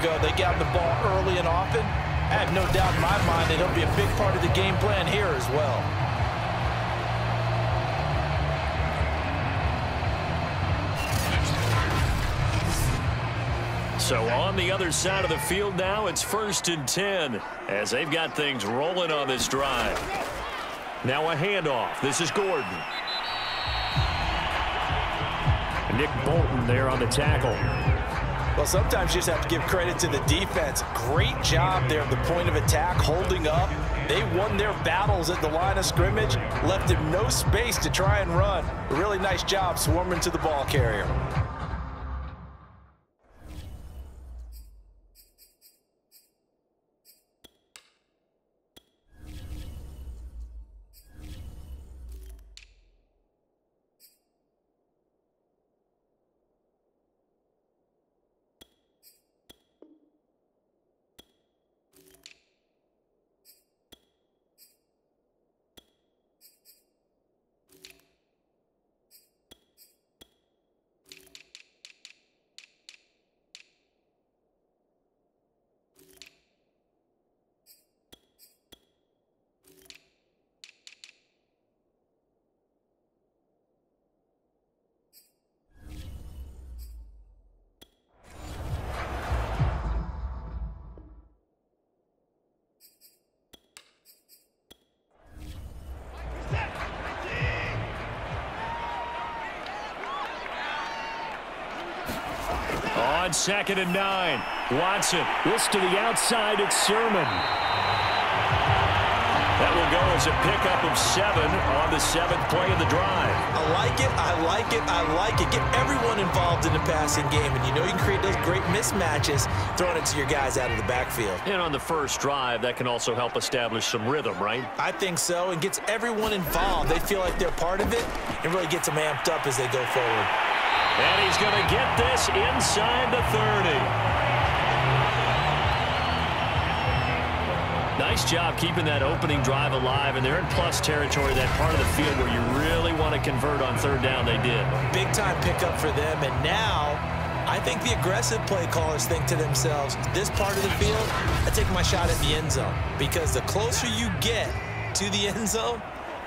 ago. They got the ball early and often. I have no doubt in my mind that he'll be a big part of the game plan here as well. So on the other side of the field now, it's 1st and 10 as they've got things rolling on this drive. Now a handoff. This is Gordon. Nick Bolton there on the tackle. Well, sometimes you just have to give credit to the defense. Great job there at the point of attack, holding up. They won their battles at the line of scrimmage, left him no space to try and run. A really nice job swarming to the ball carrier. On 2nd and 9, Watson. This to the outside, it's Sermon. That will go as a pickup of 7 on the 7th play of the drive. I like it, I like it, I like it. Get everyone involved in the passing game, and you know you can create those great mismatches throwing it to your guys out of the backfield. And on the first drive, that can also help establish some rhythm, right? I think so, and gets everyone involved. They feel like they're part of it, and really gets them amped up as they go forward. And he's going to get this inside the 30. Nice job keeping that opening drive alive, and they're in plus territory, that part of the field where you really want to convert on 3rd down. They did. Big-time pickup for them, and now I think the aggressive play callers think to themselves, this part of the field, I take my shot at the end zone, because the closer you get to the end zone,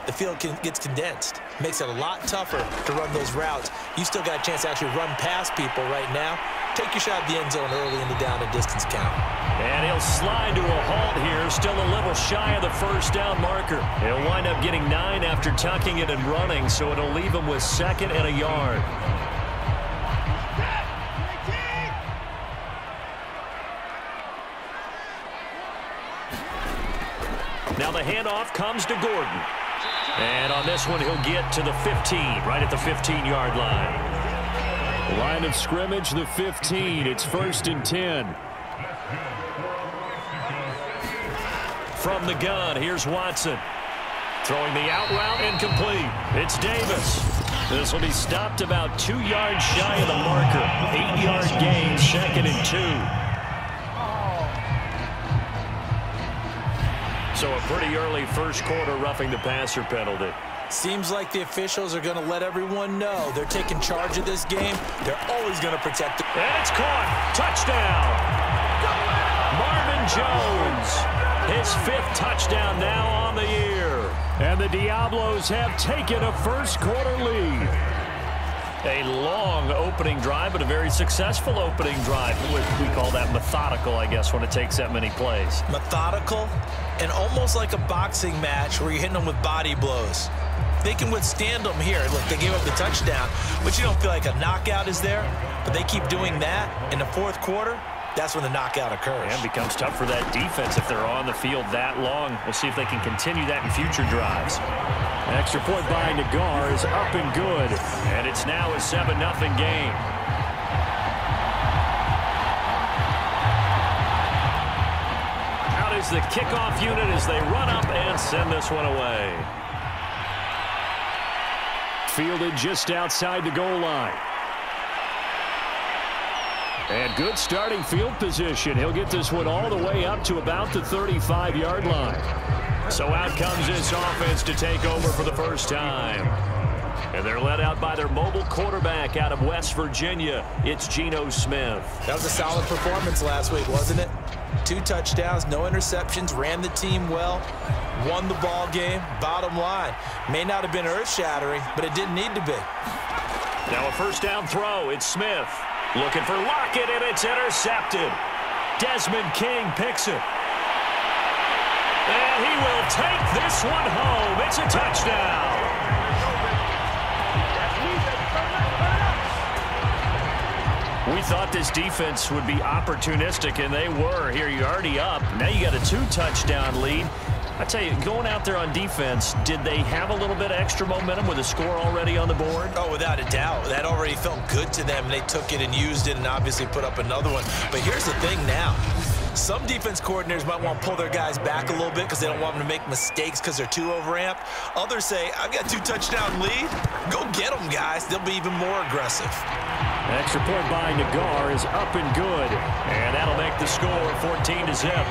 the field gets condensed. Makes it a lot tougher to run those routes. You still got a chance to actually run past people right now. Take your shot at the end zone early in the down and distance count. And he'll slide to a halt here, still a little shy of the 1st down marker. He'll wind up getting 9 after tucking it and running, so it'll leave him with 2nd and a yard. Now the handoff comes to Gordon. And on this one, he'll get to the 15, right at the 15-yard line. Line of scrimmage, the 15. It's 1st and 10. From the gun, here's Watson. Throwing the out route, incomplete. It's Davis. This will be stopped about 2 yards shy of the marker. 8-yard gain, 2nd and 2. So a pretty early first quarter roughing the passer penalty. Seems like the officials are going to let everyone know they're taking charge of this game. They're always going to protect it. And it's caught. Touchdown. Marvin Jones. His 5th touchdown now on the year. And the Diablos have taken a first quarter lead. A long opening drive, but a very successful opening drive. We call that methodical, I guess, when it takes that many plays. Methodical and almost like a boxing match where you're hitting them with body blows. They can withstand them here. Look, they gave up the touchdown, but you don't feel like a knockout is there. But they keep doing that in the 4th quarter. That's when the knockout occurs. And it becomes tough for that defense if they're on the field that long. We'll see if they can continue that in future drives. An extra point by Nagar is up and good. And it's now a 7-0 game. Out is the kickoff unit as they run up and send this one away. Fielded just outside the goal line. And good starting field position. He'll get this one all the way up to about the 35-yard line. So out comes this offense to take over for the first time. And they're led out by their mobile quarterback out of West Virginia. It's Geno Smith. That was a solid performance last week, wasn't it? 2 touchdowns, no interceptions, ran the team well, won the ball game. Bottom line, may not have been earth-shattering, but it didn't need to be. Now a first down throw. It's Smith looking for Lockett, and it's intercepted. Desmond King picks it. And he will take this one home. It's a touchdown. We thought this defense would be opportunistic, and they were. Here, you're already up. Now you got a 2-touchdown lead. I tell you, going out there on defense, did they have a little bit of extra momentum with a score already on the board? Oh, without a doubt. That already felt good to them. They took it and used it and obviously put up another one. But here's the thing now. Some defense coordinators might want to pull their guys back a little bit because they don't want them to make mistakes because they're too overamped. Others say, I've got a 2-touchdown lead. Go get them, guys. They'll be even more aggressive. Extra point by Nagar is up and good. And that'll make the score 14-0.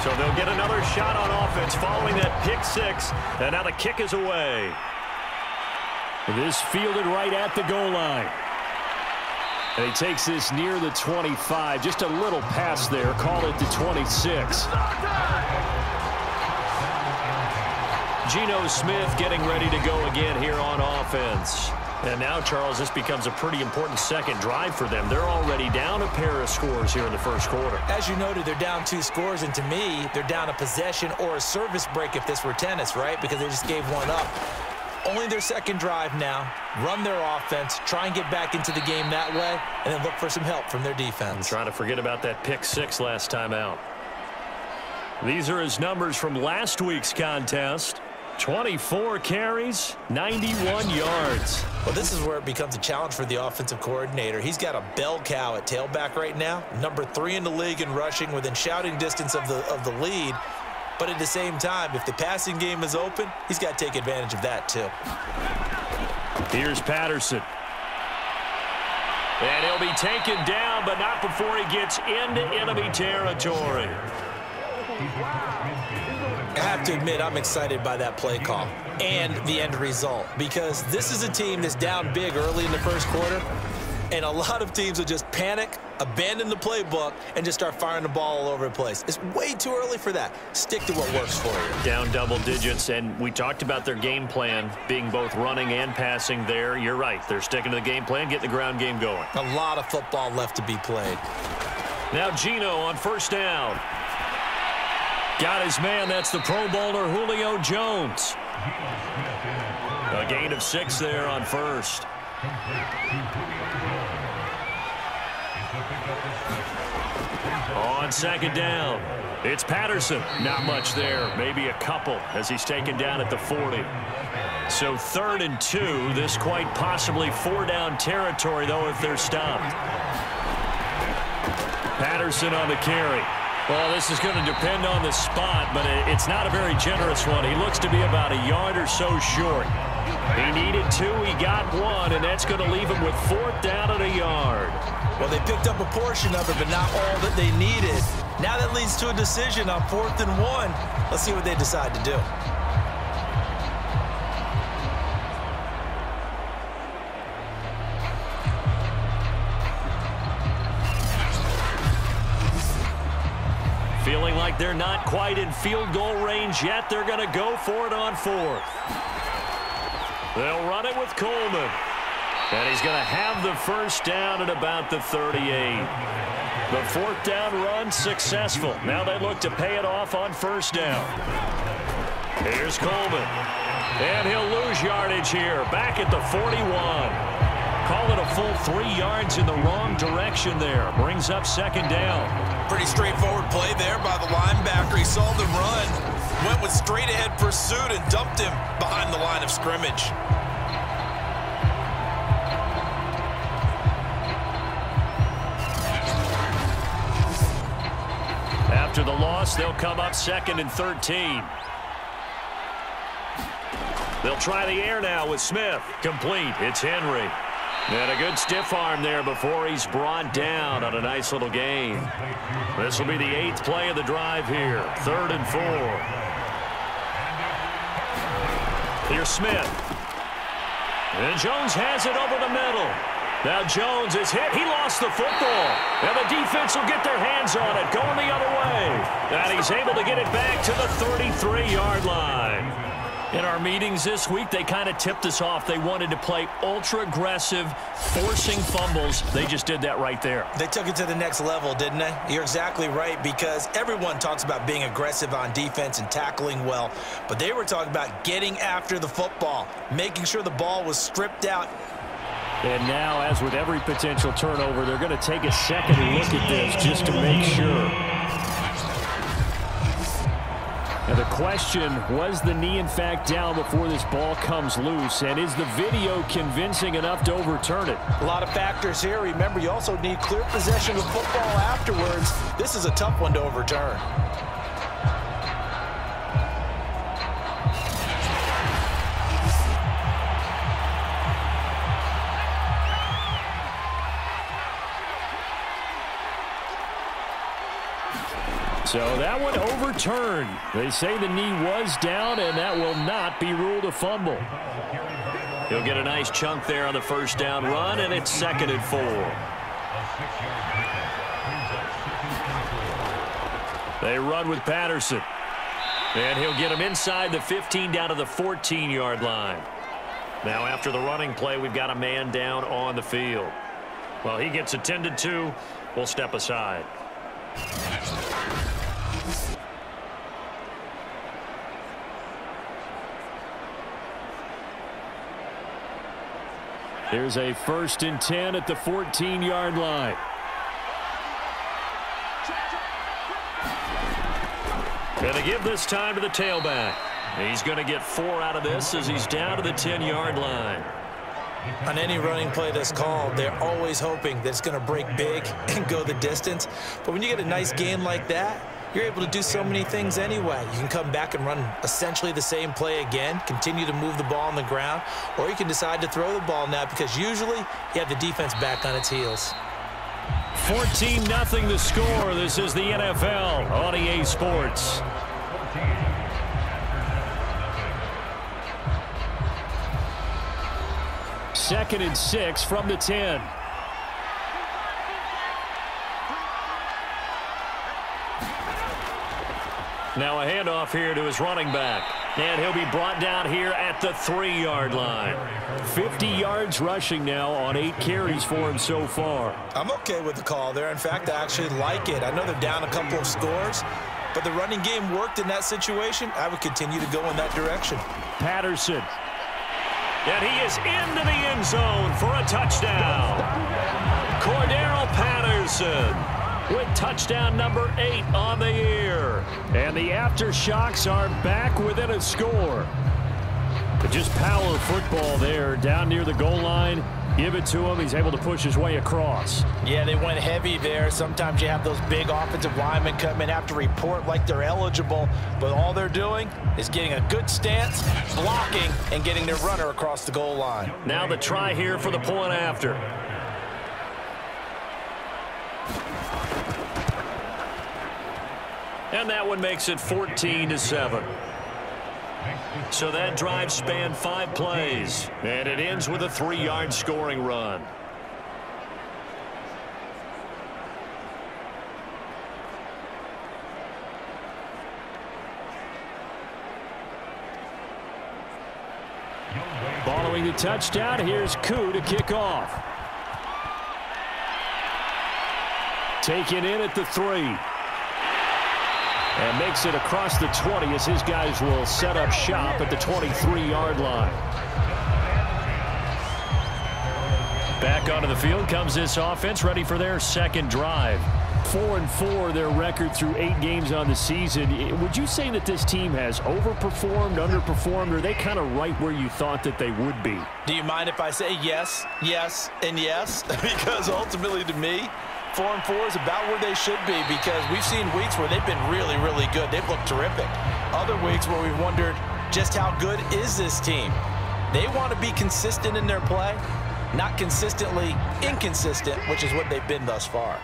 So they'll get another shot on offense following that pick 6. And now the kick is away. This fielded right at the goal line. And he takes this near the 25. Just a little pass there. Call it the 26. Geno Smith getting ready to go again here on offense. And now, Charles, this becomes a pretty important second drive for them. They're already down a pair of scores here in the first quarter. As you noted, they're down 2 scores, and to me, they're down a possession or a service break if this were tennis, right? Because they just gave one up. Only their second drive now. Run their offense, try and get back into the game that way, and then look for some help from their defense. Trying to forget about that pick 6 last time out. These are his numbers from last week's contest. 24 carries, 91 yards. Well, this is where it becomes a challenge for the offensive coordinator. He's got a bell cow at tailback right now, number 3 in the league in rushing, within shouting distance of the lead. But at the same time, if the passing game is open, he's got to take advantage of that too. Here's Patterson. And he'll be taken down, but not before he gets into enemy territory. I have to admit, I'm excited by that play call and the end result, because this is a team that's down big early in the first quarter, and a lot of teams will just panic, abandon the playbook, and just start firing the ball all over the place. It's way too early for that. Stick to what works for you. Down double digits, and we talked about their game plan being both running and passing there. You're right. They're sticking to the game plan, getting the ground game going. A lot of football left to be played. Now Geno on first down. Got his man. That's the Pro Bowler Julio Jones. A gain of 6 there on first. On second down, it's Patterson. Not much there. Maybe a couple as he's taken down at the 40. So 3rd and 2. This quite possibly 4-down territory, though, if they're stopped. Patterson on the carry. Well, this is going to depend on the spot, but it's not a very generous one. He looks to be about a yard or so short. He needed 2. He got 1, and that's going to leave him with 4th down and a yard. Well, they picked up a portion of it, but not all that they needed. Now that leads to a decision on 4th and 1. Let's see what they decide to do. Feeling like they're not quite in field goal range yet. They're going to go for it on 4th. They'll run it with Coleman. And he's going to have the first down at about the 38. The 4th down run successful. Now they look to pay it off on first down. Here's Coleman. And he'll lose yardage here. Back at the 41. Call it a full 3 yards in the wrong direction there. Brings up second down. Pretty straightforward play there by the linebacker. He saw the run, went with straight-ahead pursuit, and dumped him behind the line of scrimmage. After the loss, they'll come up 2nd and 13. They'll try the air now with Smith. Complete. It's Henry. And a good stiff arm there before he's brought down on a nice little gain. This will be the 8th play of the drive here. 3rd and 4. Here's Smith. And Jones has it over the middle. Now Jones is hit. He lost the football. And the defense will get their hands on it, going the other way. And he's able to get it back to the 33-yard line. In our meetings this week, they kind of tipped us off. They wanted to play ultra-aggressive, forcing fumbles. They just did that right there. They took it to the next level, didn't they? You're exactly right, because everyone talks about being aggressive on defense and tackling well, but they were talking about getting after the football, making sure the ball was stripped out. And now, as with every potential turnover, they're going to take a second look at this just to make sure. Now the question, was the knee in fact down before this ball comes loose? And is the video convincing enough to overturn it? A lot of factors here. Remember, you also need clear possession of football afterwards. This is a tough one to overturn. So that one overturned. They say the knee was down, and that will not be ruled a fumble. He'll get a nice chunk there on the first down run, and it's 2nd and 4. They run with Patterson. And he'll get him inside the 15 down to the 14-yard line. Now after the running play, we've got a man down on the field. Well, he gets attended to. We'll step aside. Here's a 1st and 10 at the 14-yard line. Going to give this time to the tailback. He's going to get 4 out of this as he's down to the 10-yard line. On any running play that's called, they're always hoping that it's going to break big and go the distance. But when you get a nice game like that, you're able to do so many things anyway. You can come back and run essentially the same play again, continue to move the ball on the ground, or you can decide to throw the ball now because usually you have the defense back on its heels. 14-0 the score. This is the NFL on EA Sports. Second and 6 from the 10. Now a handoff here to his running back. And he'll be brought down here at the 3-yard line. 50 yards rushing now on 8 carries for him so far. I'm okay with the call there. In fact, I actually like it. I know they're down a couple of scores, but the running game worked in that situation. I would continue to go in that direction. Patterson. And he is into the end zone for a touchdown. Cordero Patterson with touchdown number 8 on the year. And the Aftershocks are back within a score. But just power football there down near the goal line. Give it to him. He's able to push his way across. Yeah, they went heavy there. Sometimes you have those big offensive linemen come in, have to report like they're eligible, but all they're doing is getting a good stance, blocking, and getting their runner across the goal line. Now the try here for the point after. And that one makes it 14-7. So that drive spanned 5 plays, and it ends with a 3-yard scoring run. Following the touchdown, here's Koo to kick off. Taken in at the 3. And makes it across the 20 as his guys will set up shop at the 23-yard line. Back onto the field comes this offense, ready for their second drive. 4-4 their record through 8 games on the season. Would you say that this team has overperformed, underperformed, or are they kind of right where you thought that they would be? Do you mind if I say yes, yes, and yes? Because ultimately to me, 4-4 is about where they should be, because we've seen weeks where they've been really, really good. They've looked terrific. Other weeks where we've wondered just how good is this team. They want to be consistent in their play. not consistently inconsistent, which is what they've been thus far.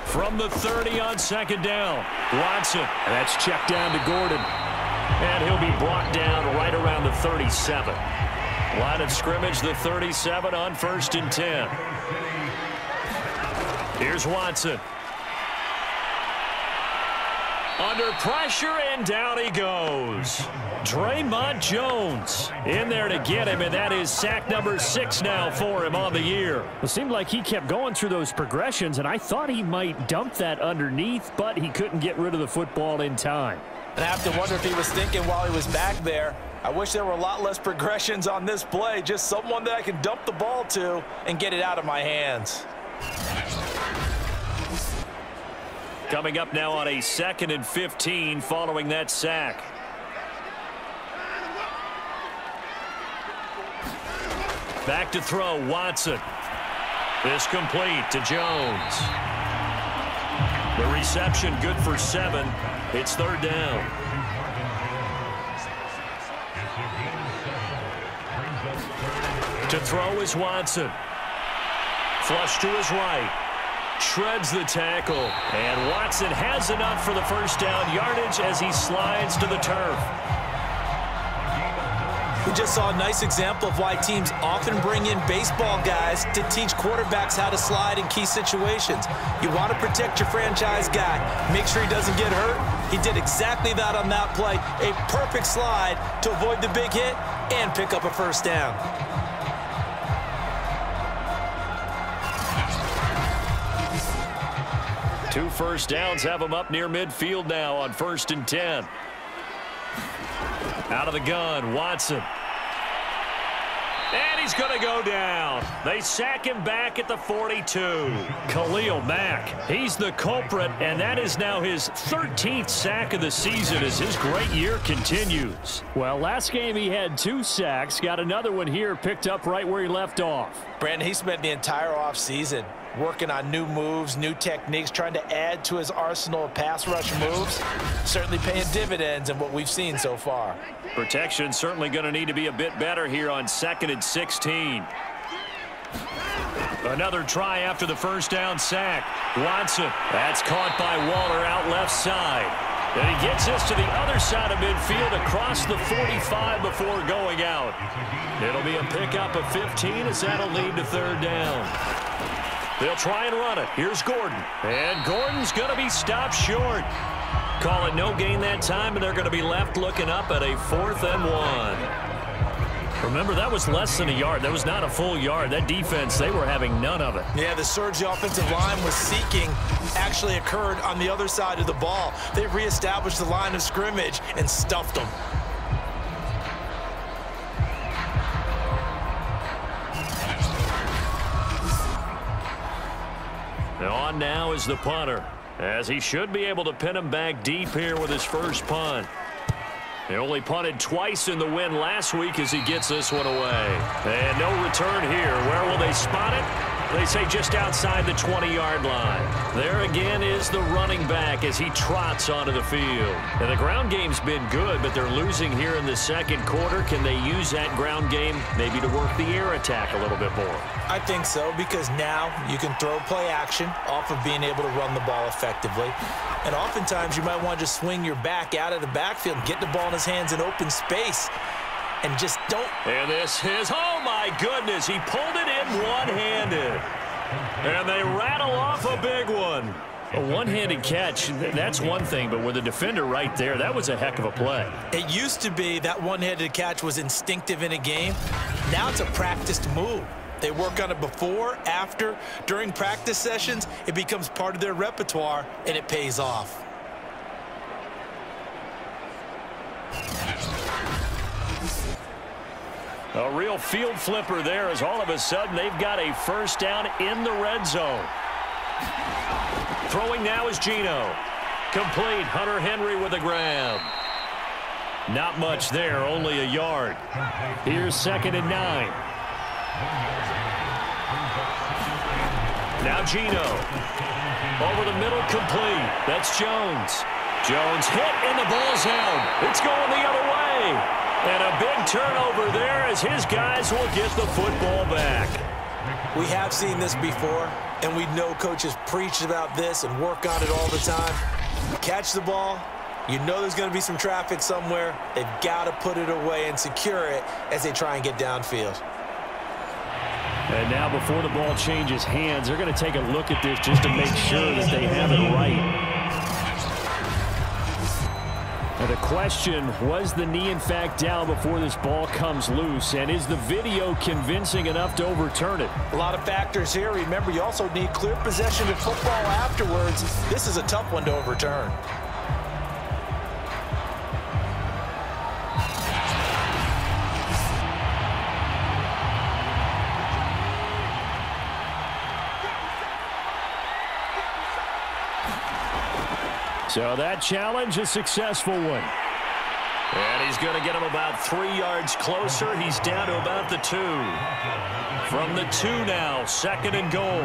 From the 30 on second down, Watson. And that's checked down to Gordon. And he'll be brought down right around the 37. Line of scrimmage, the 37 on 1st and 10. Here's Watson. Under pressure, and down he goes. Draymond Jones in there to get him, and that is sack number 6 now for him on the year. It seemed like he kept going through those progressions, and I thought he might dump that underneath, but he couldn't get rid of the football in time. And I have to wonder if he was thinking while he was back there, I wish there were a lot less progressions on this play, just someone that I can dump the ball to and get it out of my hands. Coming up now on a 2nd and 15 following that sack. Back to throw, Watson. This complete to Jones. The reception good for 7. It's 3rd down. To throw is Watson. Flush to his right. Shreds the tackle. And Watson has enough for the 1st down yardage as he slides to the turf. We just saw a nice example of why teams often bring in baseball guys to teach quarterbacks how to slide in key situations. You want to protect your franchise guy. Make sure he doesn't get hurt. He did exactly that on that play. A perfect slide to avoid the big hit and pick up a 1st down. Two 1st downs have him up near midfield now on 1st and 10. Out of the gun, Watson. And he's going to go down. They sack him back at the 42. Khalil Mack, he's the culprit, and that is now his 13th sack of the season as his great year continues. Well, last game he had 2 sacks. Got another one here picked up right where he left off. Brandon, he spent the entire offseason working on new moves, new techniques, trying to add to his arsenal of pass rush moves. Certainly paying dividends in what we've seen so far. Protection certainly going to need to be a bit better here on 2nd and 16. Another try after the 1st down sack. Watson. That's caught by Waller out left side. And he gets this to the other side of midfield across the 45 before going out. It'll be a pickup of 15 as that'll lead to 3rd down. They'll try and run it. Here's Gordon. And Gordon's going to be stopped short. Call it no gain that time, and they're going to be left looking up at a 4th and 1. Remember, that was less than a yard. That was not a full yard. That defense, they were having none of it. Yeah, the surge the offensive line was seeking actually occurred on the other side of the ball. They reestablished the line of scrimmage and stuffed them. On now is the punter, as he should be able to pin him back deep here with his 1st punt. He only punted twice in the win last week as he gets this one away. And no return here. Where will they spot it? They say just outside the 20-yard line. There again is the running back as he trots onto the field. And the ground game's been good, but they're losing here in the 2nd quarter. Can they use that ground game maybe to work the air attack a little bit more? I think so, because now you can throw play action off of being able to run the ball effectively. And oftentimes you might want to just swing your back out of the backfield and get the ball in his hands in open space. And just don't. And this is, oh my goodness, he pulled it in one-handed. And they rattle off a big one. A one-handed catch, that's one thing, but with a defender right there, that was a heck of a play. It used to be that one-handed catch was instinctive in a game. Now it's a practiced move. They work on it before, after, during practice sessions. It becomes part of their repertoire, and it pays off. A real field flipper there as all of a sudden they've got a 1st down in the red zone. Throwing now is Geno. Complete. Hunter Henry with a grab. Not much there, only a yard. Here's 2nd and 9. Now Geno. Over the middle, complete. That's Jones. Jones hit and the ball's out. It's going the other way. And a big turnover there as his guys will get the football back. We have seen this before, and we know coaches preach about this and work on it all the time. Catch the ball. You know there's going to be some traffic somewhere. They've got to put it away and secure it as they try and get downfield. And now before the ball changes hands, they're going to take a look at this just to make sure that they have it right. And the question, was the knee in fact down before this ball comes loose? And is the video convincing enough to overturn it? A lot of factors here. Remember, you also need clear possession of football afterwards. This is a tough one to overturn. So that challenge, a successful one. And he's going to get him about 3 yards closer. He's down to about the 2. From the 2 now, 2nd and goal.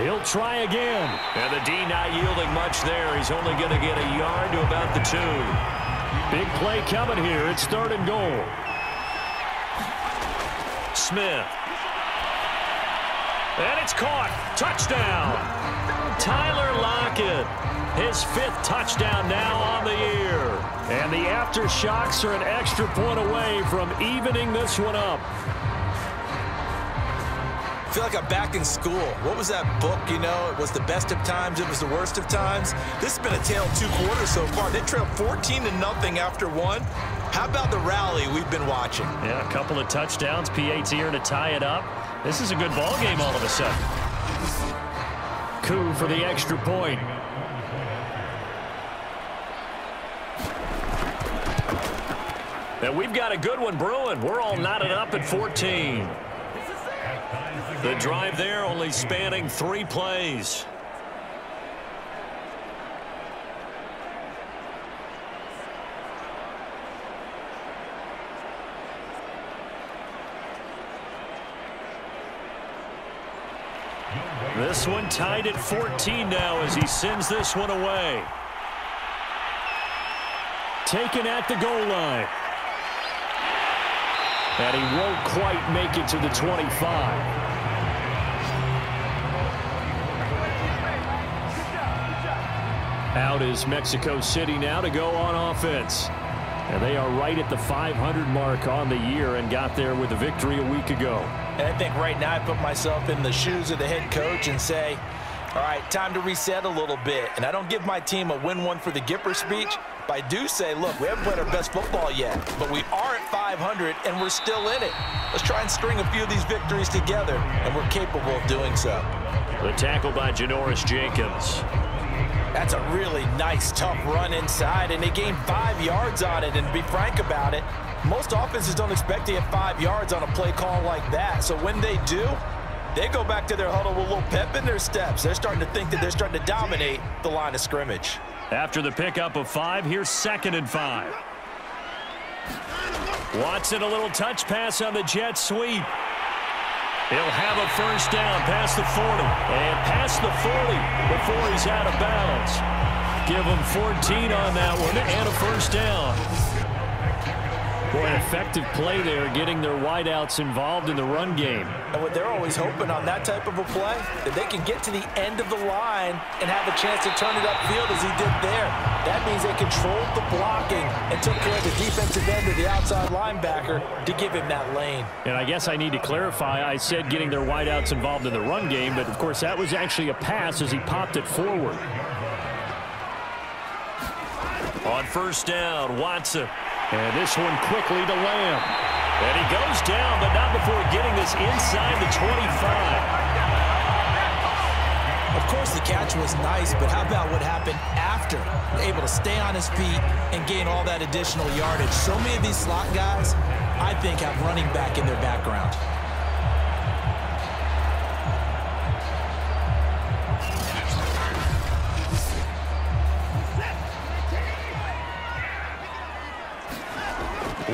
He'll try again. And the D not yielding much there. He's only going to get a yard to about the 2. Big play coming here. It's 3rd and goal. Smith. And it's caught. Touchdown. Tyler Lockett, his 5th touchdown now on the year. And the Aftershocks are an extra point away from evening this one up. I feel like I'm back in school. What was that book, you know? It was the best of times, it was the worst of times. This has been a tale of 2 quarters so far. They trailed 14-0 after 1. How about the rally we've been watching? Yeah, a couple of touchdowns. P.A.'s here to tie it up. This is a good ball game all of a sudden. Coup for the extra point. And we've got a good one brewing. We're all knotted up at 14. The drive there only spanning 3 plays. This one tied at 14 now as he sends this one away. Taken at the goal line. And he won't quite make it to the 25. Out is Mexico City now to go on offense. And they are right at the 500 mark on the year and got there with a victory a week ago. And I think right now I put myself in the shoes of the head coach and say, all right, time to reset a little bit. And I don't give my team a win one for the Gipper speech, but I do say, look, we haven't played our best football yet, but we are at 500 and we're still in it. Let's try and string a few of these victories together, and we're capable of doing so. The tackle by Janoris Jenkins. That's a really nice, tough run inside, and they gained 5 yards on it. And to be frank about it, most offenses don't expect to get 5 yards on a play call like that. So when they do, they go back to their huddle with a little pep in their steps. They're starting to think that they're starting to dominate the line of scrimmage. After the pickup of 5, here's 2nd and 5. Watson, a little touch pass on the jet sweep. He'll have a first down past the 40. And past the 40 before he's out of bounds. Give him 14 on that one and a first down. Boy, an effective play there, getting their wideouts involved in the run game. And what they're always hoping on that type of a play, that they can get to the end of the line and have a chance to turn it upfield as he did there. That means they controlled the blocking and took care of the defensive end of the outside linebacker to give him that lane. And I guess I need to clarify, I said getting their wideouts involved in the run game, but of course that was actually a pass as he popped it forward. On first down, Watson. And this one quickly to Lamb. And he goes down, but not before getting this inside the 25. Of course, the catch was nice, but how about what happened after? Able to stay on his feet and gain all that additional yardage. So many of these slot guys, I think, have running back in their background.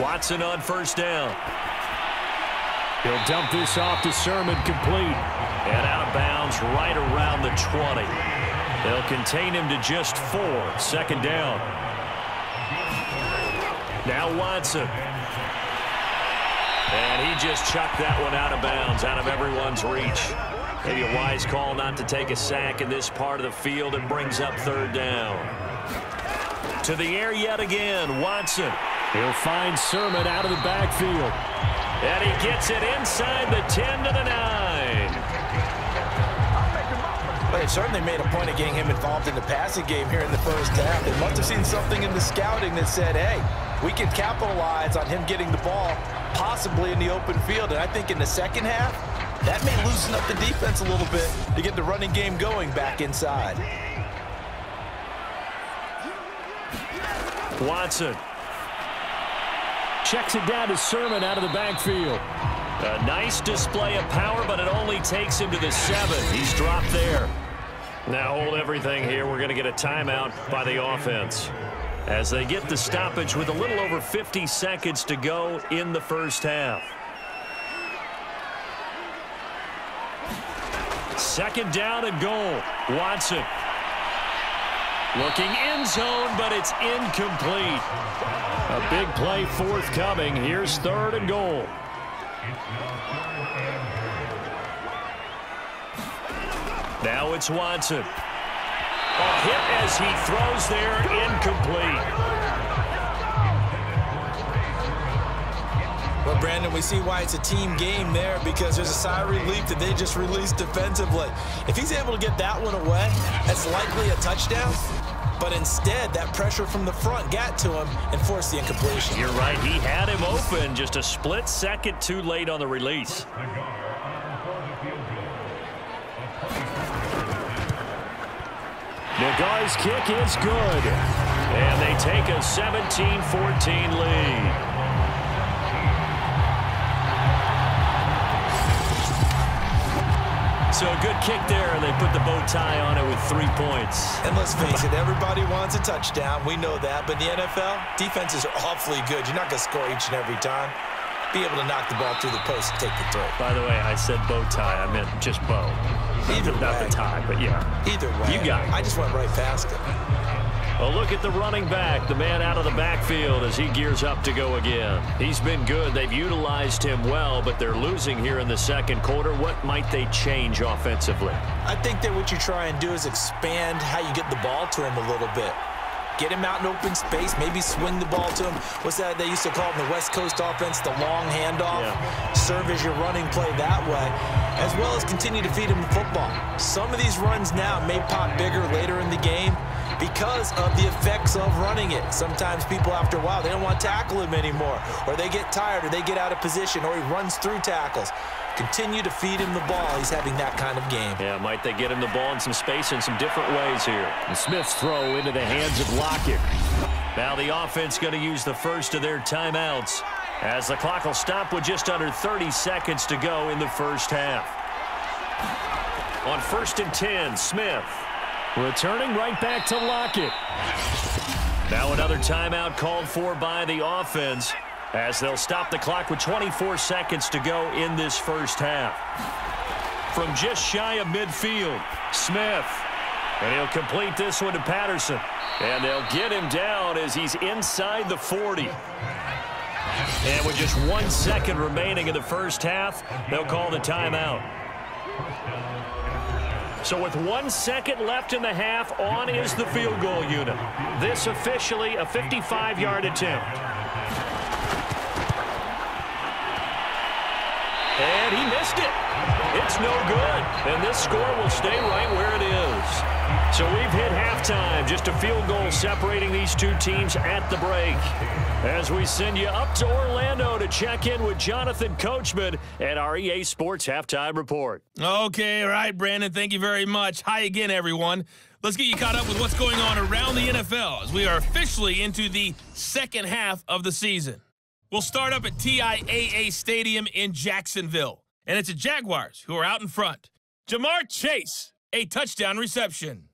Watson on first down. He'll dump this off to Sermon, complete. And out of bounds right around the 20. They'll contain him to just 4. 2nd down. Now Watson. And he just chucked that one out of bounds, out of everyone's reach. Maybe a wise call not to take a sack in this part of the field. It brings up 3rd down. To the air yet again, Watson. He'll find Sermon out of the backfield. And he gets it inside the 10 to the 9. They certainly made a point of getting him involved in the passing game here in the first half. They must have seen something in the scouting that said, hey, we can capitalize on him getting the ball possibly in the open field. And I think in the second half, that may loosen up the defense a little bit to get the running game going back inside. Watson checks it down to Sermon out of the backfield. A nice display of power, but it only takes him to the 7. He's dropped there. Now hold everything here. We're going to get a timeout by the offense as they get the stoppage with a little over 50 seconds to go in the first half. 2nd down and goal. Watson looking end zone, but it's incomplete. A big play forthcoming. Here's 3rd and goal. Now it's Watson. A hit as he throws there, incomplete. Well, Brandon, we see why it's a team game there, because there's a sigh of relief that they just released defensively. If he's able to get that one away, that's likely a touchdown. But instead, that pressure from the front got to him and forced the incompletion. You're right. He had him open, just a split second too late on the release. Nagar's kick is good. And they take a 17-14 lead. So a good kick there, and they put the bow tie on it with 3 points. And let's face it, everybody wants a touchdown. We know that. But in the NFL, defenses are awfully good. You're not going to score each and every time. Be able to knock the ball through the post and take the throw. By the way, I said bow tie. I meant just bow. Either Not way. the tie, but yeah. Either way. You got it. I just went right past it. A look at the running back, the man out of the backfield as he gears up to go again. He's been good. They've utilized him well, but they're losing here in the 2nd quarter. What might they change offensively? I think that what you try and do is expand how you get the ball to him a little bit. Get him out in open space, maybe swing the ball to him. What's that they used to call it in the West Coast offense, the long handoff? Yeah. Serve as your running play that way, as well as continue to feed him the football. Some of these runs now may pop bigger later in the game because of the effects of running it. Sometimes people, after a while, they don't want to tackle him anymore, or they get tired, or they get out of position, or he runs through tackles. Continue to feed him the ball. He's having that kind of game. Yeah, might they get him the ball in some space in some different ways here. And Smith's throw into the hands of Lockett. Now the offense going to use the first of their timeouts as the clock will stop with just under 30 seconds to go in the first half. On 1st and 10, Smith. Returning right back to Lockett. Now another timeout called for by the offense as they'll stop the clock with 24 seconds to go in this first half. From just shy of midfield, Smith. And he'll complete this one to Patterson. And they'll get him down as he's inside the 40. And with just 1 second remaining in the first half, they'll call the timeout. So with 1 second left in the half, on is the field goal unit. This officially a 55-yard attempt. And he missed it. It's no good. And this score will stay right where it is. So we've hit halftime. Just a field goal separating these two teams at the break. As we send you up to Orlando to check in with Jonathan Coachman at our EA Sports Halftime Report. Okay, all right, Brandon. Thank you very much. Hi again, everyone. Let's get you caught up with what's going on around the NFL as we are officially into the second half of the season. We'll start up at TIAA Stadium in Jacksonville, and it's the Jaguars who are out in front. Jamar Chase, a touchdown reception.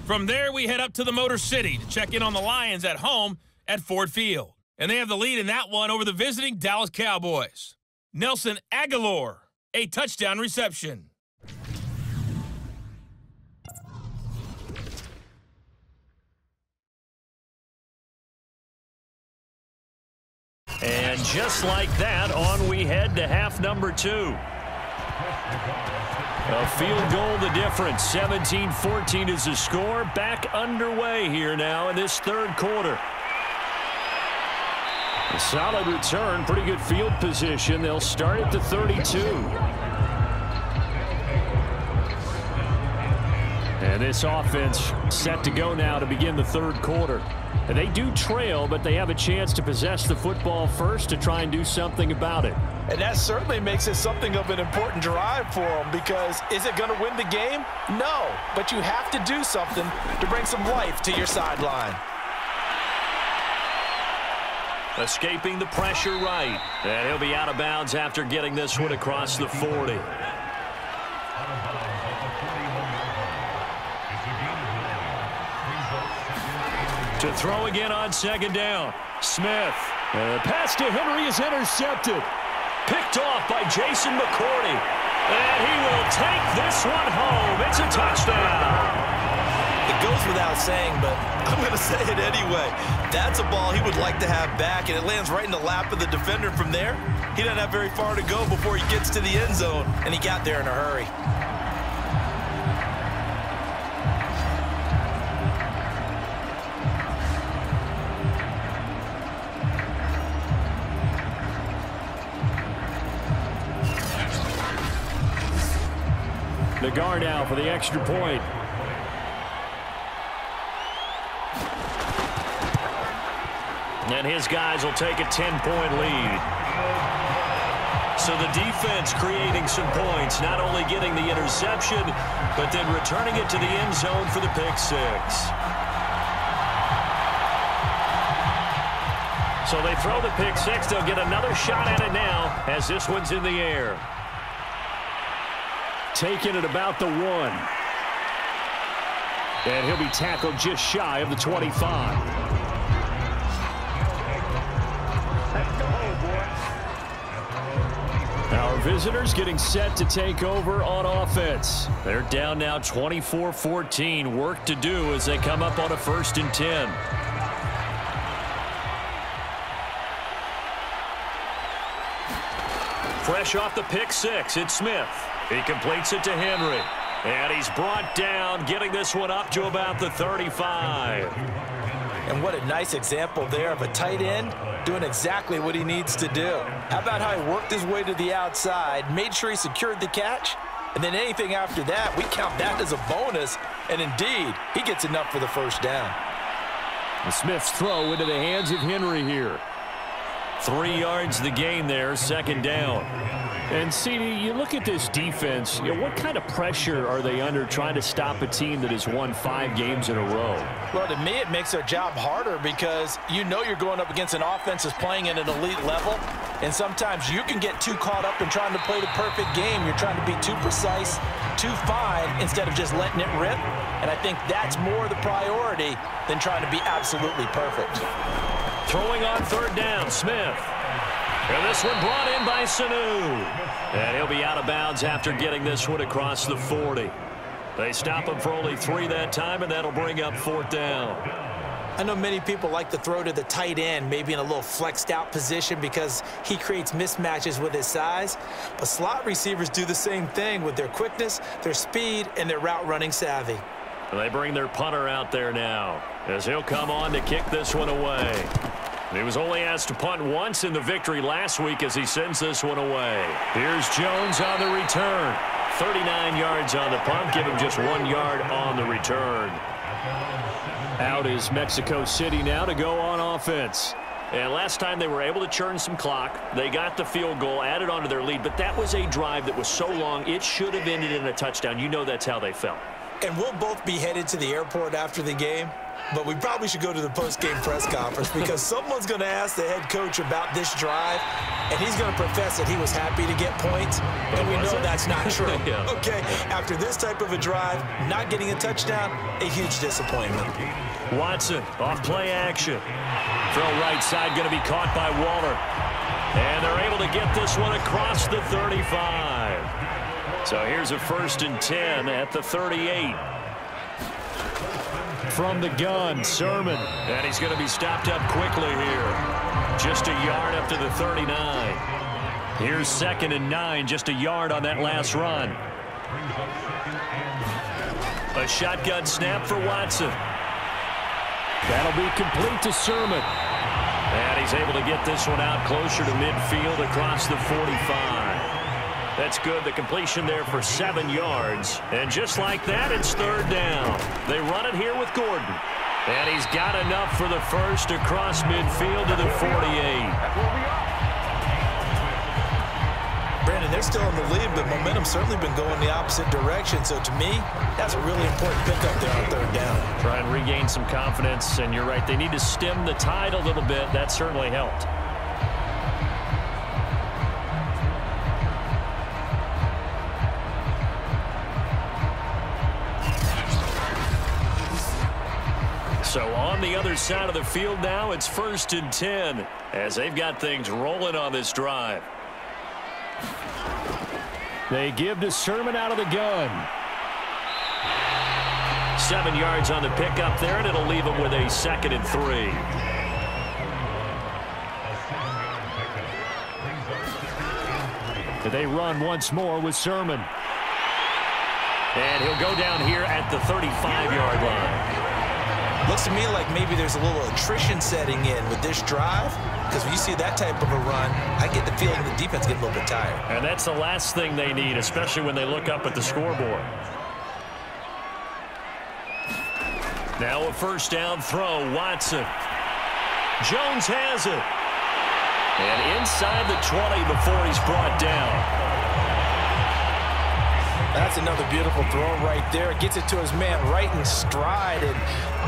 From there, we head up to the Motor City to check in on the Lions at home at Ford Field. And they have the lead in that one over the visiting Dallas Cowboys. Nelson Aguilar, a touchdown reception. just like that, on we head to half number 2. A field goal the difference. 17-14 is the score. Back underway here now in this third quarter. A solid return, pretty good field position. They'll start at the 32. And this offense set to go now to begin the third quarter. And they do trail, but they have a chance to possess the football first to try and do something about it. And that certainly makes it something of an important drive for them, because is it going to win the game? No, but you have to do something to bring some life to your sideline. Escaping the pressure right. And he'll be out of bounds after getting this one across the 40. To throw again on second down. Smith. The pass to Henry is intercepted. Picked off by Jason McCourty. And he will take this one home. It's a touchdown. It goes without saying, but I'm going to say it anyway. That's a ball he would like to have back, and it lands right in the lap of the defender. From there, he doesn't have very far to go before he gets to the end zone, and he got there in a hurry. The guard now for the extra point. And his guys will take a 10-point lead. So the defense creating some points, not only getting the interception, but then returning it to the end zone for the pick six. So they throw the pick six. They'll get another shot at it now as this one's in the air. Taken at about the 1. And he'll be tackled just shy of the 25. Our visitors getting set to take over on offense. They're down now 24-14. Work to do as they come up on a 1st and 10. Fresh off the pick six, it's Smith. He completes it to Henry. And he's brought down, getting this one up to about the 35. And what a nice example there of a tight end doing exactly what he needs to do. How about how he worked his way to the outside, made sure he secured the catch, and then anything after that, we count that as a bonus. And indeed, he gets enough for the first down. And Smith's throw into the hands of Henry here. 3 yards the gain there, 2nd down. And, CD, you look at this defense, what kind of pressure are they under trying to stop a team that has won 5 games in a row? Well, to me, it makes their job harder because you know you're going up against an offense that's playing at an elite level, and sometimes you can get too caught up in trying to play the perfect game. You're trying to be too precise, too fine, instead of just letting it rip, and I think that's more the priority than trying to be absolutely perfect. Throwing on 3rd down, Smith. And this one brought in by Sanu. And he'll be out of bounds after getting this one across the 40. They stop him for only 3 that time, and that'll bring up 4th down. I know many people like to throw to the tight end, maybe in a little flexed out position because he creates mismatches with his size. But slot receivers do the same thing with their quickness, their speed, and their route running savvy. And they bring their punter out there now as he'll come on to kick this one away. He was only asked to punt once in the victory last week as he sends this one away. Here's Jones on the return. 39 yards on the punt. Give him just 1 yard on the return. Out is Mexico City now to go on offense. And last time they were able to churn some clock. They got the field goal, added on to their lead. But that was a drive that was so long, it should have ended in a touchdown. You know that's how they felt. And we'll both be headed to the airport after the game. But we probably should go to the post-game press conference because someone's going to ask the head coach about this drive, and he's going to profess that he was happy to get points, and we know that's not true. Yeah. Okay, after this type of a drive, not getting a touchdown, a huge disappointment. Watson off play action. Throw right side going to be caught by Waller. And they're able to get this one across the 35. So here's a 1st and 10 at the 38. from the gun, Sermon. And he's going to be stopped up quickly here. Just a yard up to the 39. Here's 2nd and 9, just a yard on that last run. A shotgun snap for Watson. That'll be complete to Sermon. And he's able to get this one out closer to midfield across the 45. That's good. The completion there for 7 yards. And just like that, it's 3rd down. They run it here with Gordon. And he's got enough for the first across midfield to the 48. Brandon, they're still in the lead, but momentum's certainly been going the opposite direction. So to me, that's a really important pickup there on 3rd down. Try and regain some confidence, and you're right. They need to stem the tide a little bit. That certainly helped. So on the other side of the field now, it's 1st and 10 as they've got things rolling on this drive. They give to Sermon out of the gun. 7 yards on the pickup there, and it'll leave them with a 2nd and 3. They run once more with Sermon. And he'll go down here at the 35-yard line. Looks to me like maybe there's a little attrition setting in with this drive, because when you see that type of a run, I get the feeling the defense getting a little bit tired. And that's the last thing they need, especially when they look up at the scoreboard. Now a 1st down throw, Watson. Jones has it. And inside the 20 before he's brought down. That's another beautiful throw right there. It gets it to his man right in stride. And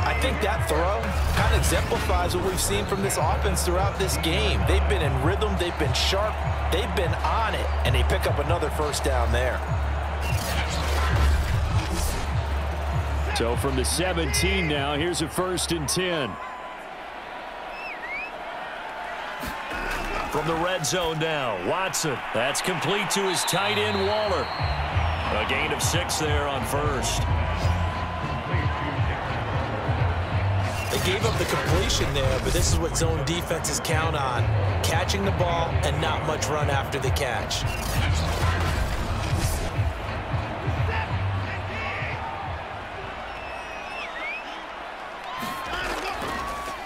I think that throw kind of exemplifies what we've seen from this offense throughout this game. They've been in rhythm. They've been sharp. They've been on it. And they pick up another 1st down there. So from the 17 now, here's a 1st and 10. From the red zone now, Watson. That's complete to his tight end, Waller. A gain of 6 there on 1st. They gave up the completion there, but this is what zone defenses count on. Catching the ball and not much run after the catch.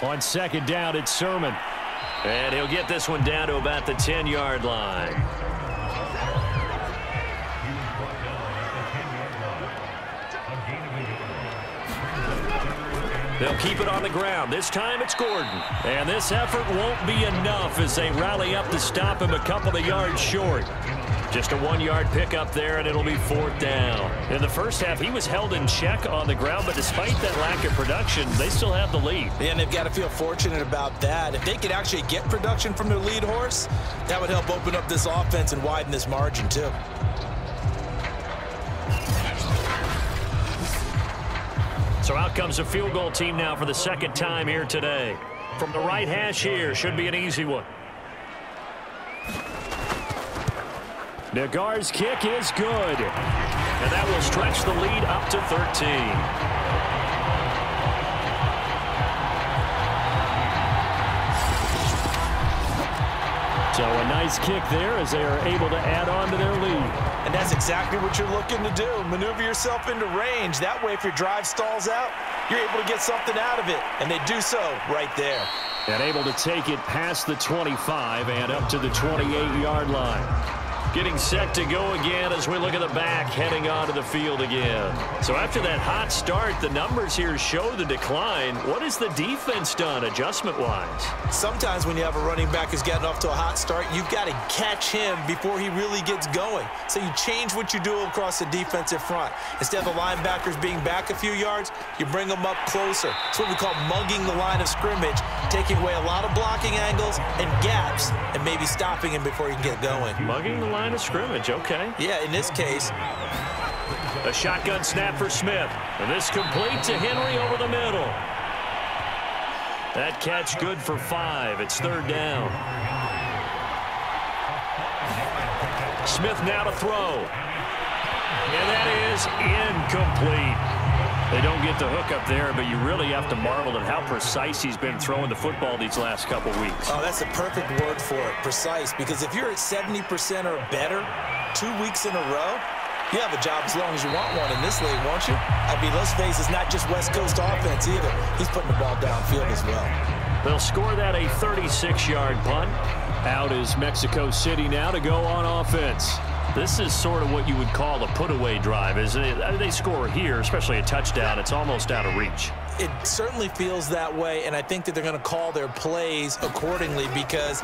On 2nd down, it's Sermon. And he'll get this one down to about the 10-yard line. They'll keep it on the ground. This time it's Gordon. And this effort won't be enough as they rally up to stop him a couple of yards short. Just a 1-yard pickup there, and it'll be 4th down. In the first half, he was held in check on the ground, but despite that lack of production, they still have the lead. Yeah, and they've got to feel fortunate about that. If they could actually get production from their lead horse, that would help open up this offense and widen this margin, too. So out comes a field goal team now for the 2nd time here today. From the right hash here, should be an easy one. Nagar's kick is good. And that will stretch the lead up to 13. So a nice kick there as they are able to add on to their lead. And that's exactly what you're looking to do. Maneuver yourself into range. That way, if your drive stalls out, you're able to get something out of it. And they do so right there. And able to take it past the 25 and up to the 28-yard line. Getting set to go again as we look at the back heading onto the field again. So after that hot start, the numbers here show the decline. What has the defense done adjustment-wise? Sometimes when you have a running back who's gotten off to a hot start, you've got to catch him before he really gets going. So you change what you do across the defensive front. Instead of the linebackers being back a few yards, you bring them up closer. It's what we call mugging the line of scrimmage, taking away a lot of blocking angles and gaps and maybe stopping him before he can get going. Mugging the line of scrimmage, okay. Yeah, in this case. A shotgun snap for Smith. And this complete to Henry over the middle. That catch good for 5. It's 3rd down. Smith now to throw. And that is incomplete. They don't get the hook up there, but you really have to marvel at how precise he's been throwing the football these last couple weeks. Oh, that's the perfect word for it, precise, because if you're at 70% or better 2 weeks in a row, you have a job as long as you want one in this league, won't you? I mean, let's face it, it's not just West Coast offense either. He's putting the ball downfield as well. They'll score that a 36-yard punt. Out is Mexico City now to go on offense. This is sort of what you would call a put-away drive, isn't it? They score here, especially a touchdown. It's almost out of reach. It certainly feels that way, and I think that they're going to call their plays accordingly, because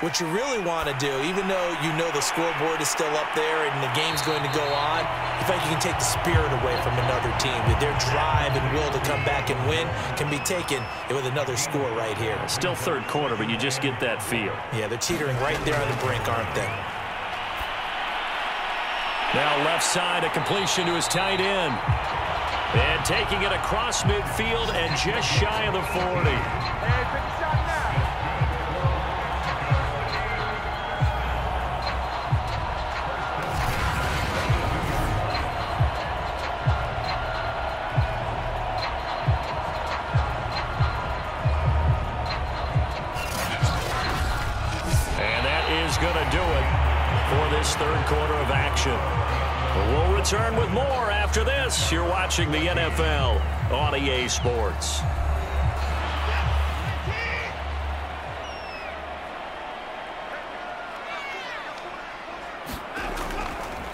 what you really want to do, even though you know the scoreboard is still up there and the game's going to go on, I think you can take the spirit away from another team. That their drive and will to come back and win can be taken with another score right here. Still third quarter, but you just get that feel. Yeah, they're teetering right there on the brink, aren't they? Now left side, a completion to his tight end. And taking it across midfield and just shy of the 40. And that is going to do it for this third quarter of action. We'll return with more after this. You're watching the NFL on EA Sports.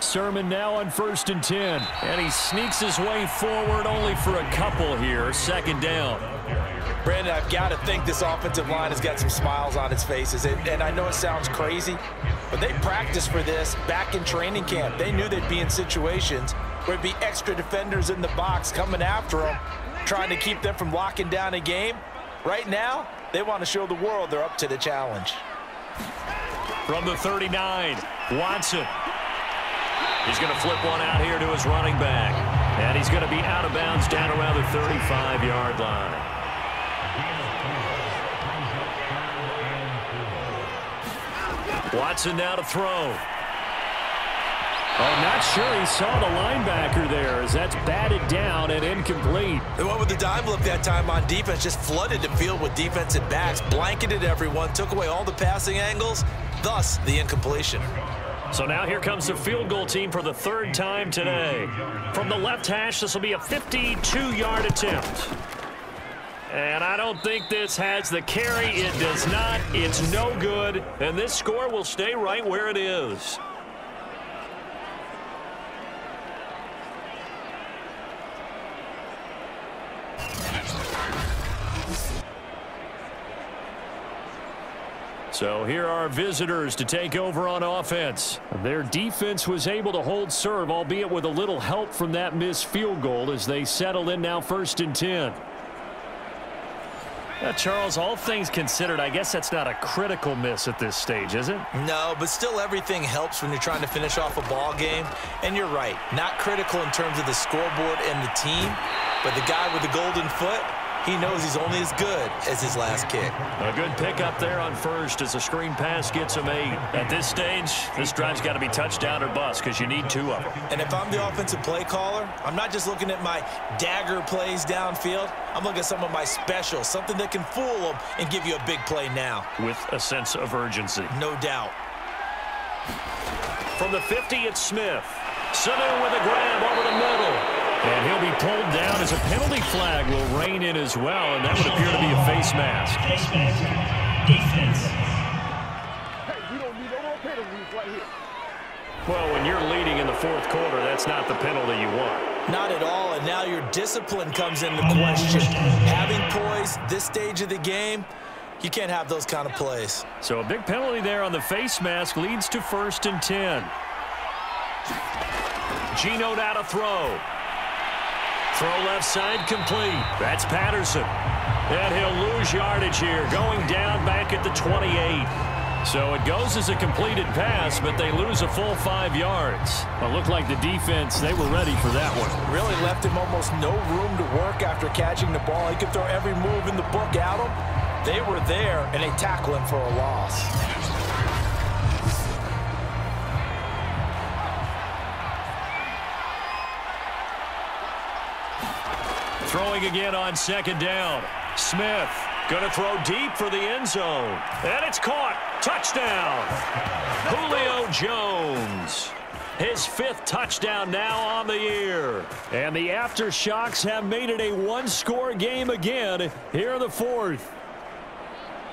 Sermon now on 1st and 10. And he sneaks his way forward only for a couple here. Second down. Brandon, I've got to think this offensive line has got some smiles on its faces. And I know it sounds crazy, but they practiced for this back in training camp. They knew they'd be in situations where it'd be extra defenders in the box coming after them, trying to keep them from locking down a game. Right now, they want to show the world they're up to the challenge. From the 39, Watson. He's going to flip one out here to his running back. And he's going to be out of bounds down around the 35-yard line. Watson now to throw. Oh, not sure he saw the linebacker there, as that's batted down and incomplete. They went with the dime look that time on defense, just flooded the field with defensive backs, blanketed everyone, took away all the passing angles, thus the incompletion. So now here comes the field goal team for the third time today. From the left hash, this will be a 52-yard attempt. And I don't think this has the carry. It does not. It's no good. And this score will stay right where it is. So here are visitors to take over on offense. Their defense was able to hold serve, albeit with a little help from that missed field goal as they settle in now 1st and 10. Charles, all things considered, I guess that's not a critical miss at this stage, is it? No, but still everything helps when you're trying to finish off a ball game. And you're right, not critical in terms of the scoreboard and the team, but the guy with the golden foot, he knows he's only as good as his last kick. A good pickup there on first as a screen pass gets him 8. At this stage, this drive's got to be touchdown or bust because you need 2 of them. And if I'm the offensive play caller, I'm not just looking at my dagger plays downfield. I'm looking at some of my specials, something that can fool them and give you a big play now. With a sense of urgency. No doubt. From the 50, it's Smith. Sanu with a grab over the middle. And he'll be pulled down as a penalty flag will rein in as well, and that would appear to be a face mask. Face mask. Defense. Hey, we don't need no more penalties right here. Well, when you're leading in the 4th quarter, that's not the penalty you want. Not at all, and now your discipline comes into question. Having poise this stage of the game, you can't have those kind of plays. So a big penalty there on the face mask leads to 1st and 10. Gino now to throw. Throw left side complete. That's Patterson. And he'll lose yardage here, going down back at the 28. So it goes as a completed pass, but they lose a full 5 yards. It looked like the defense, they were ready for that one. Really left him almost no room to work after catching the ball. He could throw every move in the book at him. They were there, and they tackle him for a loss. Throwing again on second down. Smith going to throw deep for the end zone. And it's caught. Touchdown. Julio Jones. His 5th touchdown now on the year. And the Aftershocks have made it a one-score game again here in the 4th.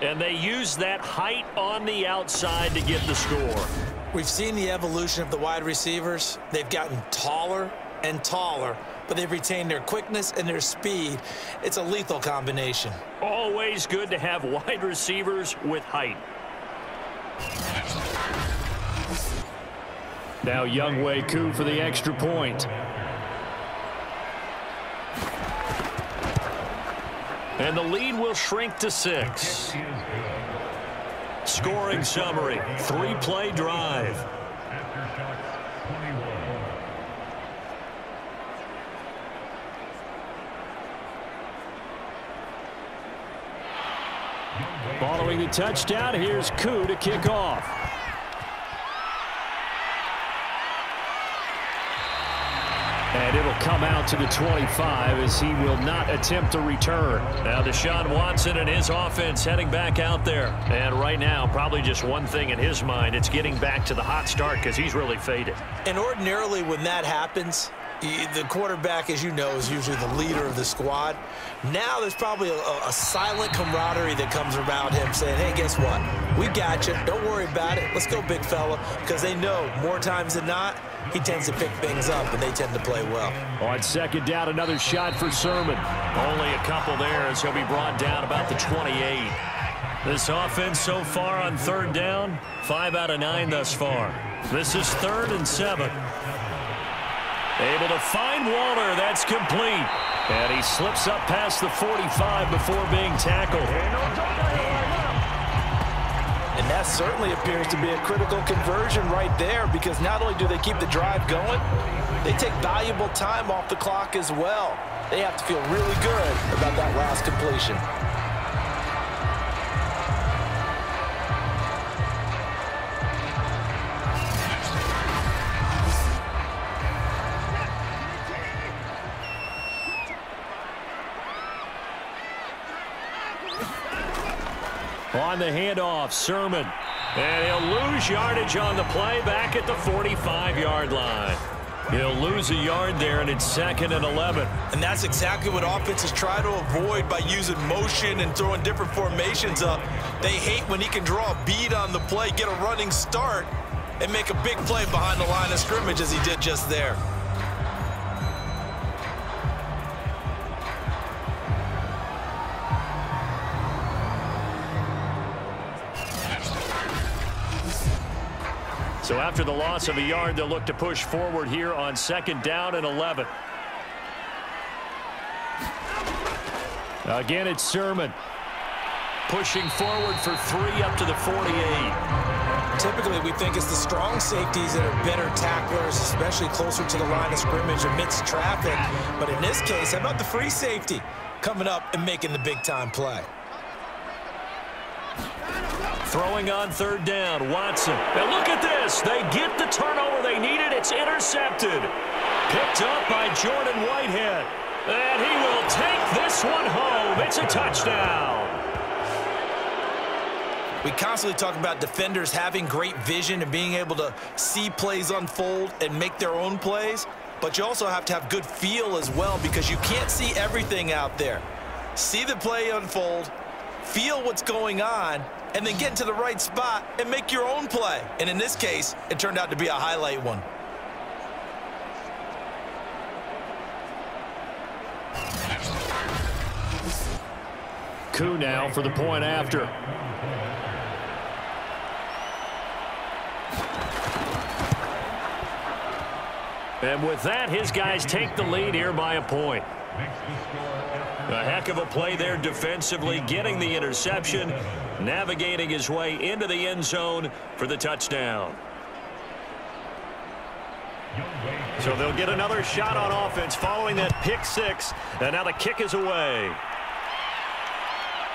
And they use that height on the outside to get the score. We've seen the evolution of the wide receivers. They've gotten taller and taller, but they've retained their quickness and their speed. It's a lethal combination. Always good to have wide receivers with height. Now Younghoe Koo for the extra point. And the lead will shrink to 6. Scoring summary, 3-play drive. Aftershocks 21. Following the touchdown, here's Koo to kick off. And it'll come out to the 25 as he will not attempt a return. Now Deshaun Watson and his offense heading back out there. And right now, probably just one thing in his mind. It's getting back to the hot start because he's really faded. And ordinarily when that happens, the quarterback, as you know, is usually the leader of the squad. Now there's probably a silent camaraderie that comes around him saying, hey, guess what? We got you. Don't worry about it. Let's go, big fella. Because they know more times than not, he tends to pick things up, and they tend to play well. On second down, another shot for Sermon. Only a couple there as he'll be brought down about the 28. This offense so far on third down, 5 out of 9 thus far. This is 3rd and 7. Able to find Waller. That's complete. And he slips up past the 45 before being tackled. And that certainly appears to be a critical conversion right there, because not only do they keep the drive going, they take valuable time off the clock as well. They have to feel really good about that last completion. On the handoff, Sermon. And he'll lose yardage on the play back at the 45-yard line. He'll lose a yard there, and it's 2nd and 11. And that's exactly what offenses try to avoid by using motion and throwing different formations up. They hate when he can draw a bead on the play, get a running start, and make a big play behind the line of scrimmage as he did just there. So after the loss of a yard, they'll look to push forward here on 2nd down and 11. Again, it's Sermon. Pushing forward for 3 up to the 48. Typically, we think it's the strong safeties that are better tacklers, especially closer to the line of scrimmage amidst traffic. But in this case, how about the free safety coming up and making the big-time play? Throwing on 3rd down, Watson. Now look at this. They get the turnover they needed. It's intercepted. Picked up by Jordan Whitehead. And he will take this one home. It's a touchdown. We constantly talk about defenders having great vision and being able to see plays unfold and make their own plays. But you also have to have good feel as well, because you can't see everything out there. See the play unfold, feel what's going on, and then get into the right spot and make your own play. And in this case, it turned out to be a highlight one. Koo now for the point after. And with that, his guys take the lead here by a point. A heck of a play there defensively, getting the interception, navigating his way into the end zone for the touchdown. So they'll get another shot on offense following that pick 6, and now the kick is away.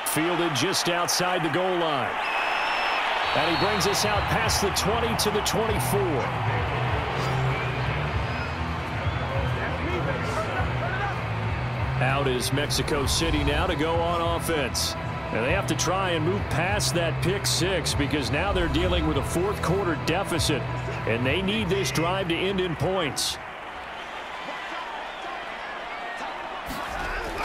Fielded just outside the goal line. And he brings us out past the 20 to the 24. Out is Mexico City now to go on offense. And they have to try and move past that pick six because now they're dealing with a fourth quarter deficit, and they need this drive to end in points.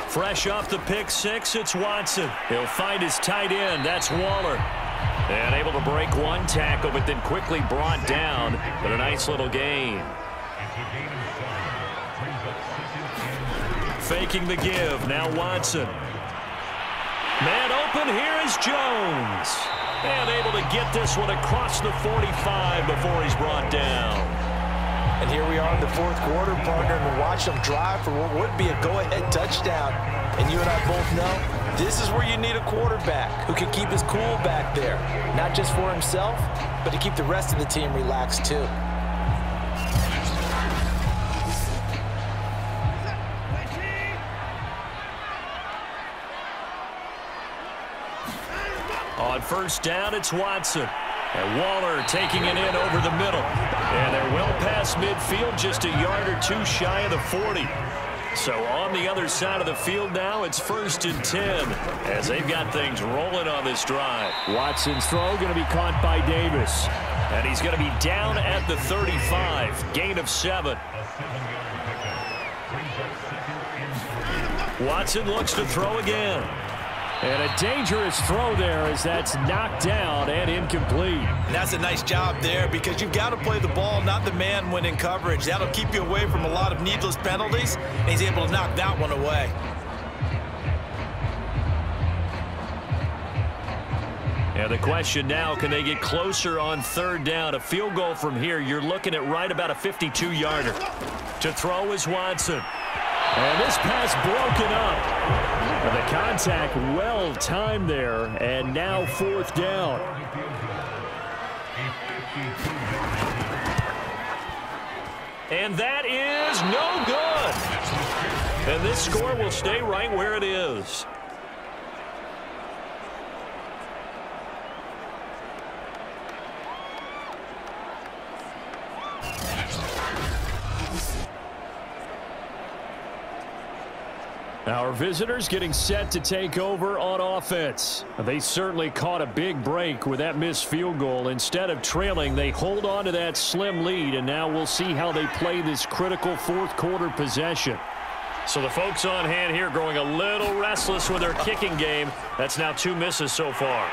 Fresh off the pick six, it's Watson. He'll find his tight end. That's Waller. And able to break one tackle, but then quickly brought down. But a nice little gain. Faking the give. Now Watson. Man open. Here is Jones. And able to get this one across the 45 before he's brought down. And here we are in the fourth quarter, partner, and watch them drive for what would be a go-ahead touchdown. And you and I both know this is where you need a quarterback who can keep his cool back there. Not just for himself, but to keep the rest of the team relaxed too. On first down, it's Watson. And Waller taking it in over the middle. And they're well past midfield, just a yard or two shy of the 40. So on the other side of the field now, it's 1st and 10 as they've got things rolling on this drive. Watson's throw going to be caught by Davis. And he's going to be down at the 35. Gain of 7. Watson looks to throw again. And a dangerous throw there as that's knocked down and incomplete. And that's a nice job there because you've got to play the ball, not the man when in coverage. That'll keep you away from a lot of needless penalties, and he's able to knock that one away. And the question now, can they get closer on 3rd down? A field goal from here, you're looking at right about a 52-yarder. To throw is Watson. And this pass broken up. And the contact well timed there, and now 4th down. And that is no good. And this score will stay right where it is. Our visitors getting set to take over on offense. They certainly caught a big break with that missed field goal. Instead of trailing, they hold on to that slim lead, and now we'll see how they play this critical fourth quarter possession. So the folks on hand here growing a little restless with their kicking game. That's now 2 misses so far.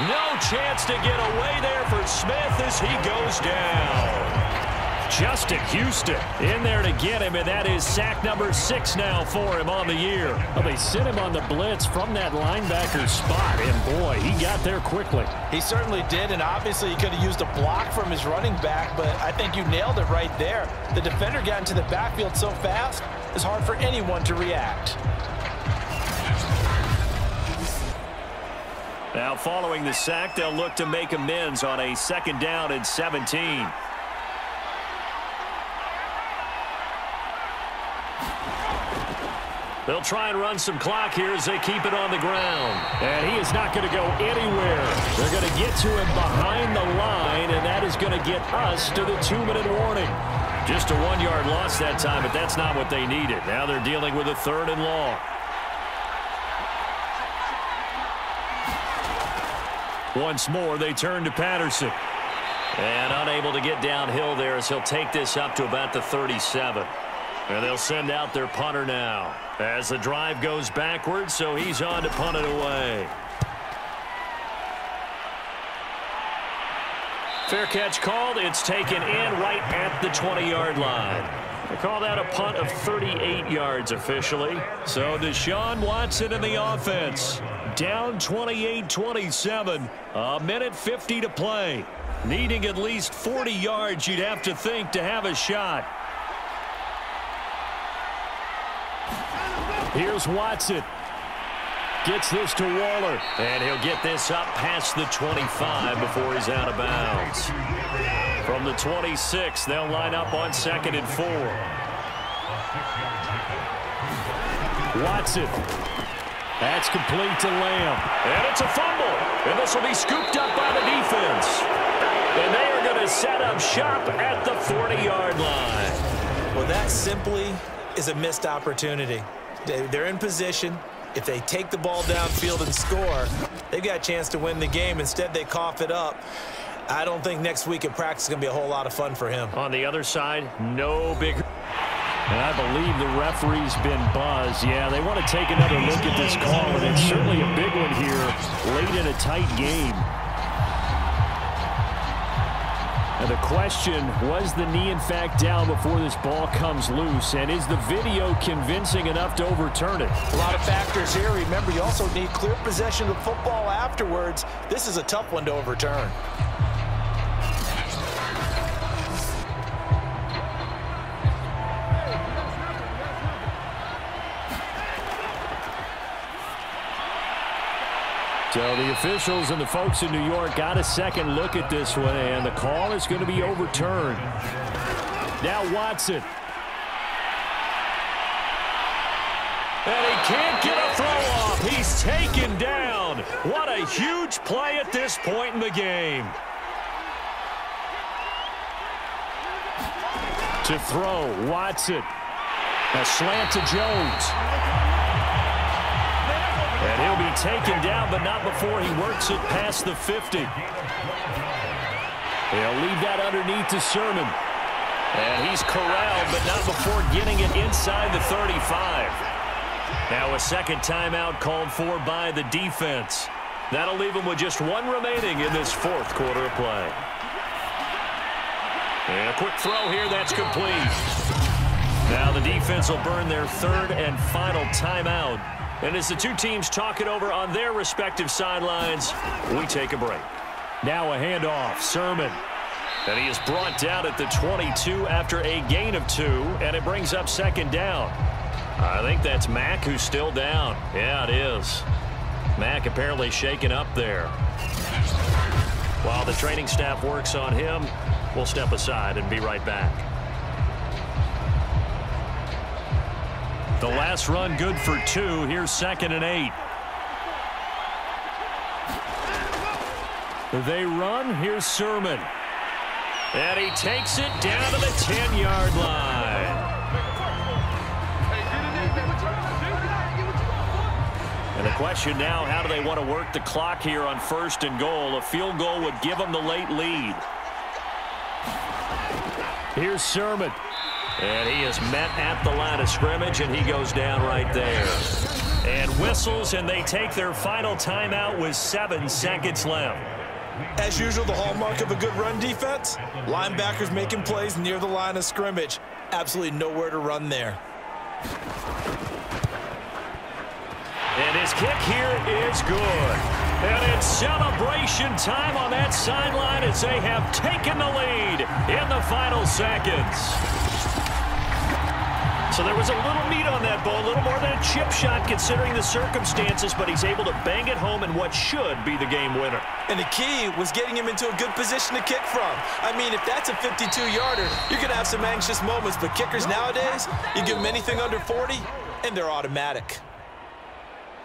No chance to get away there for Smith as he goes down. Justin Houston in there to get him, and that is sack number 6 now for him on the year. Well, they sent him on the blitz from that linebacker spot, and boy, he got there quickly. He certainly did, and obviously he could have used a block from his running back, but I think you nailed it right there. The defender got into the backfield so fast, it's hard for anyone to react. Now following the sack, they'll look to make amends on a 2nd down and 17. They'll try and run some clock here as they keep it on the ground. And he is not going to go anywhere. They're going to get to him behind the line, and that is going to get us to the 2-minute warning. Just a 1-yard loss that time, but that's not what they needed. Now they're dealing with a 3rd and long. Once more, they turn to Patterson. And unable to get downhill there as he'll take this up to about the 37. And they'll send out their punter now as the drive goes backwards, so he's on to punt it away. Fair catch called. It's taken in right at the 20-yard line. They call that a punt of 38 yards officially. So Deshaun Watson in the offense. Down 28-27. A minute 50 to play. Needing at least 40 yards, you'd have to think, to have a shot. Here's Watson. Gets this to Waller. And he'll get this up past the 25 before he's out of bounds. From the 26, they'll line up on 2nd and 4. Watson. That's complete to Lamb. And it's a fumble. And this will be scooped up by the defense. And they are going to set up shop at the 40-yard line. Well, that simply is a missed opportunity. They're in position. If they take the ball downfield and score, they've got a chance to win the game. Instead, they cough it up. I don't think next week in practice is going to be a whole lot of fun for him. On the other side, no big... And I believe the referee's been buzzed. Yeah, they want to take another look at this call, and it's certainly a big one here late in a tight game. And the question, was the knee in fact down before this ball comes loose? And is the video convincing enough to overturn it? A lot of factors here. Remember, you also need clear possession of football afterwards. This is a tough one to overturn. So the officials and the folks in New York got a second look at this one, and the call is going to be overturned. Now Watson. And he can't get a throw off. He's taken down. What a huge play at this point in the game. To throw, Watson. A slant to Jones. And he'll be taken down, but not before he works it past the 50. He'll leave that underneath to Sermon. And he's corralled, but not before getting it inside the 35. Now a second timeout called for by the defense. That'll leave him with just one remaining in this fourth quarter of play. And a quick throw here, that's complete. Now the defense will burn their third and final timeout. And as the two teams talk it over on their respective sidelines, we take a break. Now a handoff, Sermon. And he is brought down at the 22 after a gain of 2, and it brings up second down. I think that's Mack who's still down. Yeah, it is. Mack apparently shaken up there. While the training staff works on him, we'll step aside and be right back. The last run good for 2. Here's 2nd and 8. They run. Here's Sermon. And he takes it down to the 10-yard line. And the question now, how do they want to work the clock here on 1st and goal? A field goal would give them the late lead. Here's Sermon. And he is met at the line of scrimmage, and he goes down right there. And whistles, and they take their final timeout with 7 seconds left. As usual, the hallmark of a good run defense, linebackers making plays near the line of scrimmage. Absolutely nowhere to run there. And his kick here is good. And it's celebration time on that sideline as they have taken the lead in the final seconds. So there was a little meat on that ball, a little more than a chip shot considering the circumstances, but he's able to bang it home in what should be the game winner. And the key was getting him into a good position to kick from. I mean, if that's a 52-yarder, you're going to have some anxious moments, but kickers nowadays, you give them anything under 40, and they're automatic.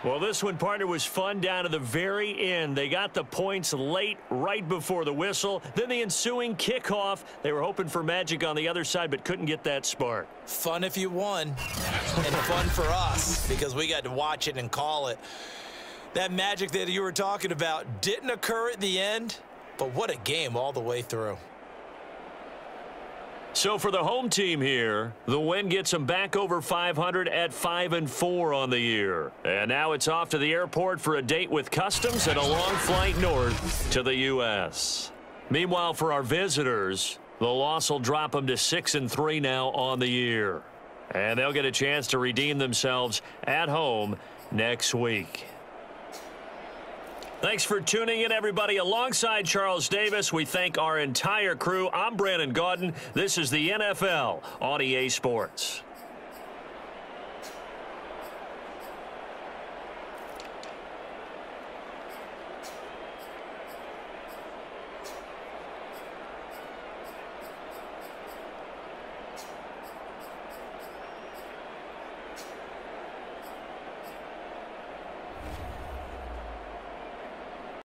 Well, this one, partner, was fun down to the very end. They got the points late, right before the whistle. Then the ensuing kickoff. They were hoping for magic on the other side, but couldn't get that spark. Fun if you won, and fun for us, because we got to watch it and call it. That magic that you were talking about didn't occur at the end, but what a game all the way through. So for the home team here, the win gets them back over 500 at 5-4 on the year. And now it's off to the airport for a date with customs and a long flight north to the U.S. Meanwhile, for our visitors, the loss will drop them to 6-3 now on the year. And they'll get a chance to redeem themselves at home next week. Thanks for tuning in, everybody. Alongside Charles Davis, we thank our entire crew. I'm Brandon Gaudin. This is the NFL on EA Sports.